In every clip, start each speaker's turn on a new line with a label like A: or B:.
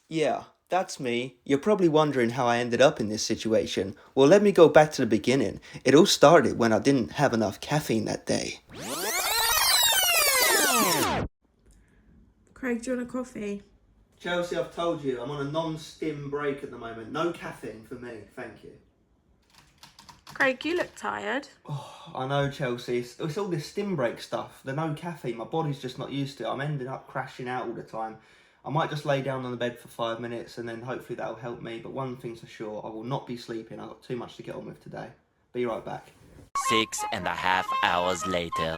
A: Yeah, that's me. You're probably wondering how I ended up in this situation. Well, let me go back to the beginning. It all started when I didn't have enough caffeine that day.
B: Craig, do you want a coffee?
A: Chelsea, I've told you, I'm on a non-stim break at the moment. No caffeine for me, thank you.
B: Craig, you look tired.
A: Oh, I know, Chelsea. It's all this stim break stuff. The no caffeine, my body's just not used to it. I'm ending up crashing out all the time. I might just lay down on the bed for 5 minutes and then hopefully that'll help me. But one thing's for sure, I will not be sleeping. I've got too much to get on with today. Be right back.
C: 6.5 hours later.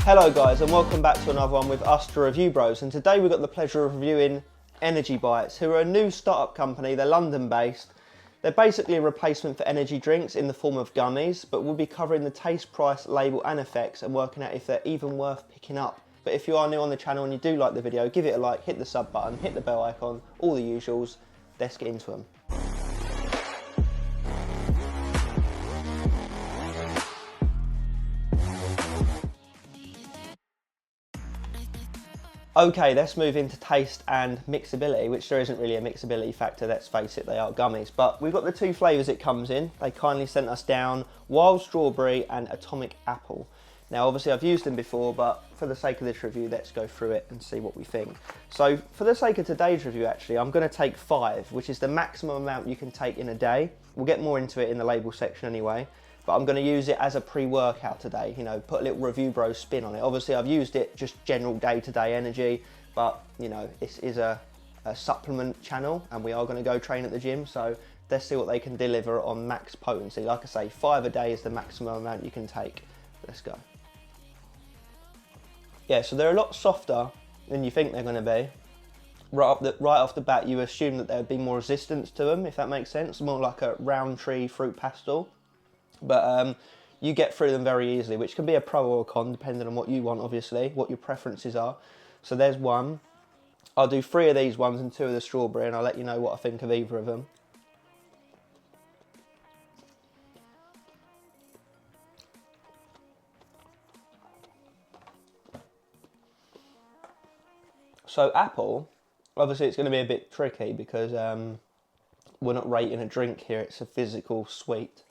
A: Hello guys and welcome back to another one with us, the Review Bros, and today we've got the pleasure of reviewing Energy Bytes, who are a new startup company. They're London based. They're basically a replacement for energy drinks in the form of gummies, but we'll be covering the taste, price, label and effects and working out if they're even worth picking up. But if you are new on the channel and you do like the video, give it a like, hit the sub button, hit the bell icon, all the usuals. Let's get into them. Okay, let's move into taste and mixability, which there isn't really a mixability factor, let's face it, they are gummies. But we've got the two flavours it comes in. They kindly sent us down wild strawberry and atomic apple. Now obviously I've used them before, but for the sake of this review, let's go through it and see what we think. So for the sake of today's review actually, I'm going to take 5, which is the maximum amount you can take in a day. We'll get more into it in the label section anyway. But I'm going to use it as a pre-workout today, you know, put a little Review Bros spin on it. Obviously I've used it just general day-to-day energy, but you know, this is a supplement channel and we are going to go train at the gym, so let's see what they can deliver on max potency. Like I say, 5 a day is the maximum amount you can take. Let's go. Yeah, so they're a lot softer than you think they're going to be. Right off the bat, you assume that there would be more resistance to them, if that makes sense. More like a Roundtree fruit pastel. But you get through them very easily, which can be a pro or a con, depending on what you want, obviously, what your preferences are. So there's one. I'll do 3 of these ones and 2 of the strawberry, and I'll let you know what I think of either of them. So apple, obviously it's going to be a bit tricky because we're not rating a drink here, it's a physical sweet.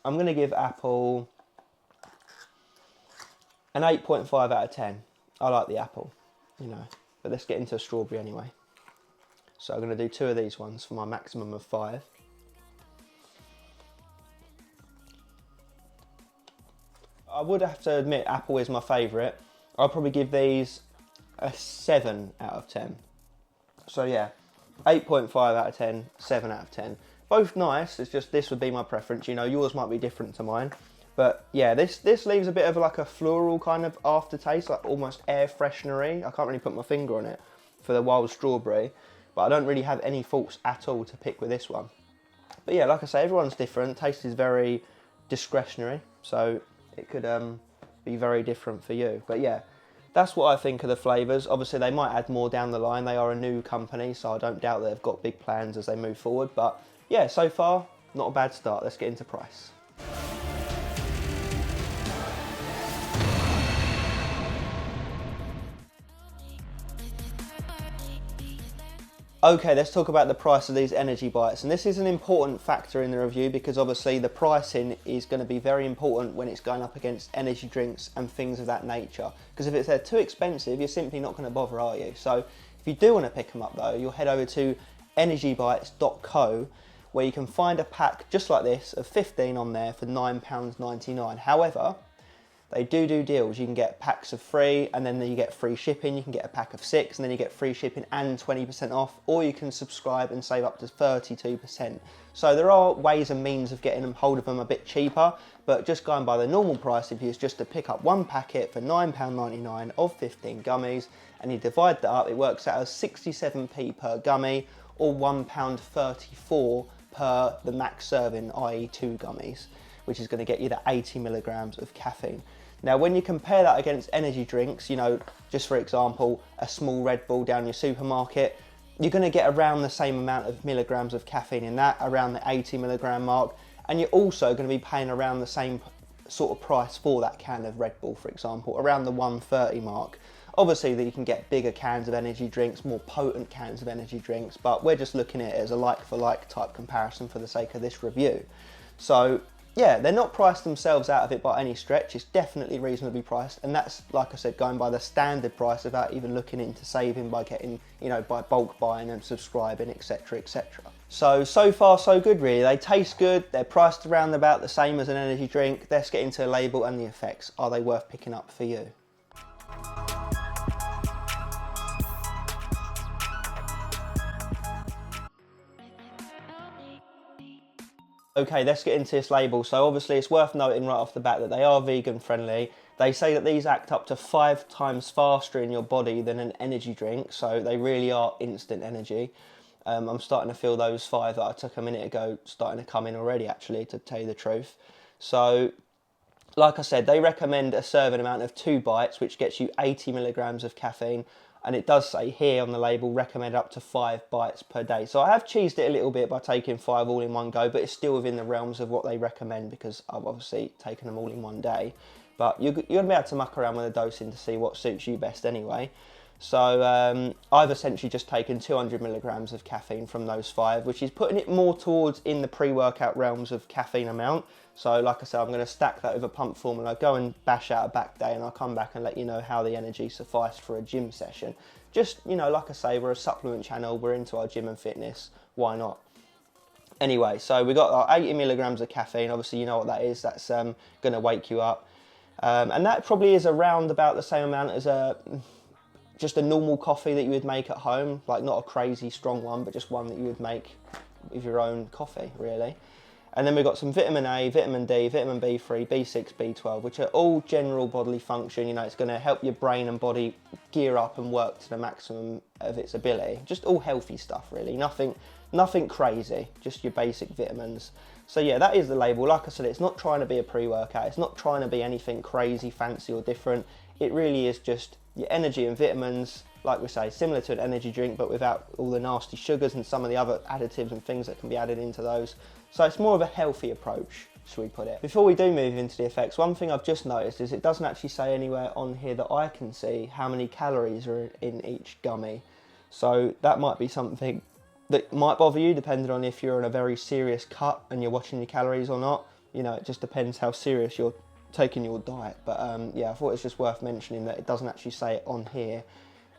A: I'm going to give apple an 8.5 out of 10. I like the apple, you know, but let's get into strawberry anyway. So I'm going to do 2 of these ones for my maximum of 5. I would have to admit apple is my favourite. I'll probably give these a 7 out of 10. So yeah, 8.5 out of 10, 7 out of 10. Both nice, it's just this would be my preference, you know, yours might be different to mine. But yeah, this leaves a bit of like a floral kind of aftertaste, like almost air freshenery. I can't really put my finger on it for the wild strawberry, but I don't really have any faults at all to pick with this one. But yeah, like I say, everyone's different. Taste is very discretionary, so it could be very different for you. But yeah, that's what I think of the flavours. Obviously they might add more down the line. They are a new company, so I don't doubt they've got big plans as they move forward. But yeah, so far, not a bad start. Let's get into price. Okay, let's talk about the price of these Energy Bytes. And this is an important factor in the review because obviously the pricing is going to be very important when it's going up against energy drinks and things of that nature. Because if they're too expensive, you're simply not going to bother, are you? So if you do want to pick them up though, you'll head over to energybytes.co, where you can find a pack just like this of 15 on there for £9.99. However, they do deals. You can get packs of 3 and then you get free shipping. You can get a pack of 6 and then you get free shipping and 20% off, or you can subscribe and save up to 32%. So there are ways and means of getting hold of them a bit cheaper, but just going by the normal price, if you was just to pick up one packet for £9.99 of 15 gummies and you divide that up, it works out as 67p per gummy, or £1.34 per the max serving, i.e. 2 gummies, which is going to get you the 80 milligrams of caffeine. Now, when you compare that against energy drinks, you know, just for example, a small Red Bull down your supermarket, you're going to get around the same amount of milligrams of caffeine in that, around the 80 milligram mark, and you're also going to be paying around the same sort of price for that can of Red Bull, for example, around the 130 mark. Obviously, that you can get bigger cans of energy drinks, more potent cans of energy drinks, but we're just looking at it as a like-for-like type comparison for the sake of this review. So, yeah, they're not priced themselves out of it by any stretch. It's definitely reasonably priced, and that's, like I said, going by the standard price without even looking into saving by getting, you know, by bulk buying and subscribing, etc, etc. So far so good really. They taste good, they're priced around about the same as an energy drink. Let's get into the label and the effects. Are they worth picking up for you? Okay, let's get into this label. So obviously it's worth noting right off the bat that they are vegan friendly. They say that these act up to 5 times faster in your body than an energy drink, so they really are instant energy. I'm starting to feel those 5 that I took a minute ago starting to come in already, actually, to tell you the truth. So, like I said, they recommend a serving amount of 2 bites, which gets you 80 milligrams of caffeine. And it does say here on the label, recommend up to 5 bites per day. So I have cheesed it a little bit by taking 5 all in one go, but it's still within the realms of what they recommend because I've obviously taken them all in one day. But you're going to be able to muck around with the dosing to see what suits you best anyway. So I've essentially just taken 200 milligrams of caffeine from those 5, which is putting it more towards in the pre-workout realms of caffeine amount. So like I said, I'm going to stack that with a pump formula, go and bash out a back day, and I'll come back and let you know how the energy sufficed for a gym session. Just, you know, like I say, we're a supplement channel, we're into our gym and fitness, why not? Anyway, so we got our 80 milligrams of caffeine. Obviously, you know what that is, that's going to wake you up. And that probably is around about the same amount as just a normal coffee that you would make at home, like not a crazy strong one, but just one that you would make with your own coffee, really. And then we've got some vitamin A, vitamin D, vitamin B3, B6, B12, which are all general bodily function. You know, it's going to help your brain and body gear up and work to the maximum of its ability. Just all healthy stuff, really. Nothing crazy, just your basic vitamins. So yeah, that is the label. Like I said, it's not trying to be a pre-workout. It's not trying to be anything crazy, fancy or different. It really is just your energy and vitamins, like we say, similar to an energy drink, but without all the nasty sugars and some of the other additives and things that can be added into those. So it's more of a healthy approach, should we put it. Before we do move into the effects, one thing I've just noticed is it doesn't actually say anywhere on here that I can see how many calories are in each gummy. So that might be something that might bother you, depending on if you're on a very serious cut and you're watching your calories or not. You know, it just depends how serious you're taking your diet. But yeah, I thought it's just worth mentioning that it doesn't actually say it on here.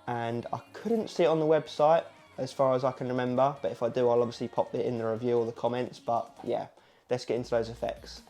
A: And I couldn't see it on the website as far as I can remember, but if I do, I'll obviously pop it in the review or the comments. But yeah, let's get into those effects.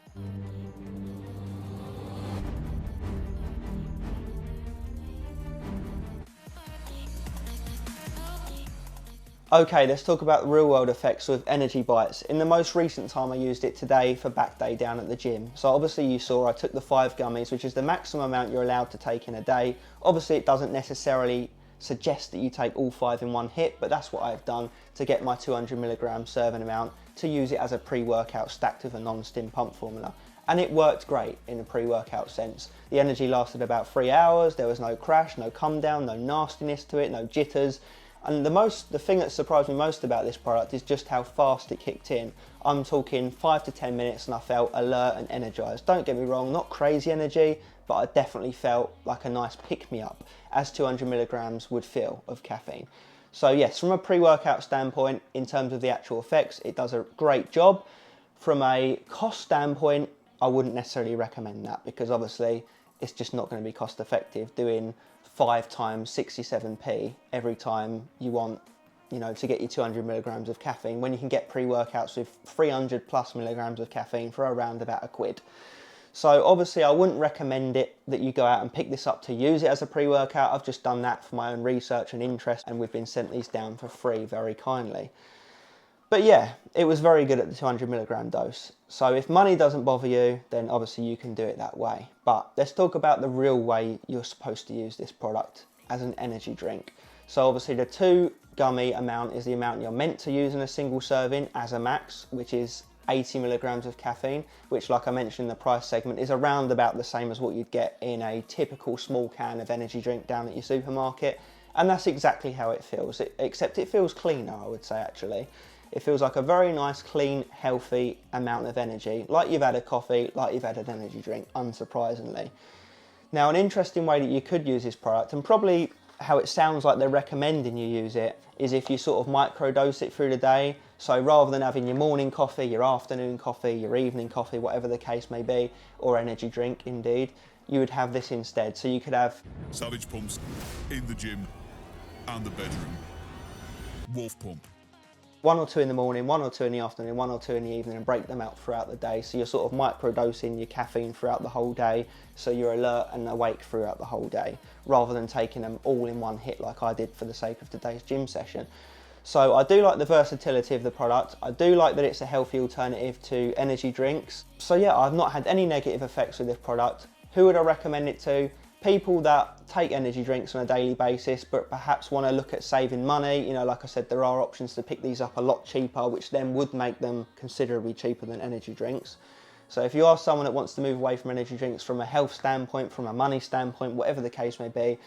A: Okay, let's talk about the real world effects with energy bites. In the most recent time, I used it today for back day down at the gym. So obviously you saw I took the 5 gummies, which is the maximum amount you're allowed to take in a day. Obviously it doesn't necessarily suggest that you take all 5 in one hit, but that's what I've done to get my 200 milligram serving amount to use it as a pre-workout stacked with a non-stim pump formula. And it worked great in a pre-workout sense. The energy lasted about 3 hours, there was no crash, no come down, no nastiness to it, no jitters. And the thing that surprised me most about this product is just how fast it kicked in. I'm talking 5 to 10 minutes and I felt alert and energized. Don't get me wrong, not crazy energy, but I definitely felt like a nice pick-me-up, as 200 milligrams would feel of caffeine. So yes, from a pre-workout standpoint, in terms of the actual effects, it does a great job. From a cost standpoint, I wouldn't necessarily recommend that, because obviously it's just not going to be cost effective doing 5 times 67p every time you want, you know, to get your 200 milligrams of caffeine, when you can get pre-workouts with 300 plus milligrams of caffeine for around about £1. So obviously I wouldn't recommend it that you go out and pick this up to use it as a pre-workout. I've just done that for my own research and interest, and we've been sent these down for free very kindly. But yeah, it was very good at the 200 milligram dose. So if money doesn't bother you, then obviously you can do it that way. But let's talk about the real way you're supposed to use this product as an energy drink. So obviously the 2 gummy amount is the amount you're meant to use in a single serving as a max, which is 80 milligrams of caffeine, which, like I mentioned in the price segment, is around about the same as what you'd get in a typical small can of energy drink down at your supermarket. And that's exactly how it feels, except it feels cleaner, I would say, actually. It feels like a very nice, clean, healthy amount of energy, like you've had a coffee, like you've had an energy drink, unsurprisingly. Now, an interesting way that you could use this product, and probably how it sounds like they're recommending you use it, is if you sort of microdose it through the day. So rather than having your morning coffee, your afternoon coffee, your evening coffee, whatever the case may be, or energy drink indeed, you would have this instead. So you could have
D: Savage pumps in the gym and the bedroom. Wolf pump.
A: 1 or 2 in the morning, 1 or 2 in the afternoon, 1 or 2 in the evening, and break them out throughout the day. So you're sort of microdosing your caffeine throughout the whole day, so you're alert and awake throughout the whole day, rather than taking them all in one hit like I did for the sake of today's gym session. So I do like the versatility of the product. I do like that it's a healthy alternative to energy drinks. So yeah, I've not had any negative effects with this product. Who would I recommend it to? People that take energy drinks on a daily basis but perhaps want to look at saving money. You know, like I said, there are options to pick these up a lot cheaper, which then would make them considerably cheaper than energy drinks. So if you are someone that wants to move away from energy drinks from a health standpoint, from a money standpoint, whatever the case may be,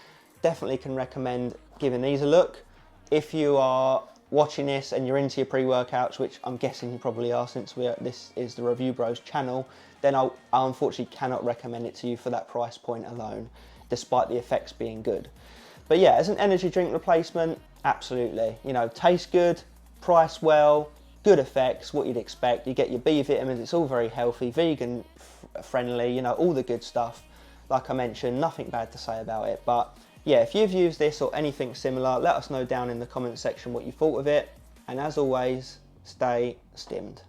A: definitely can recommend giving these a look. If you are watching this and you're into your pre-workouts, which I'm guessing you probably are since this is the Review Bros channel, then I unfortunately cannot recommend it to you for that price point alone, despite the effects being good. But yeah, as an energy drink replacement, absolutely. You know, tastes good, price well, good effects, what you'd expect. You get your B vitamins, it's all very healthy, vegan friendly, you know, all the good stuff. Like I mentioned, nothing bad to say about it. But yeah, if you've used this or anything similar, let us know down in the comment section what you thought of it. And as always, stay stimmed.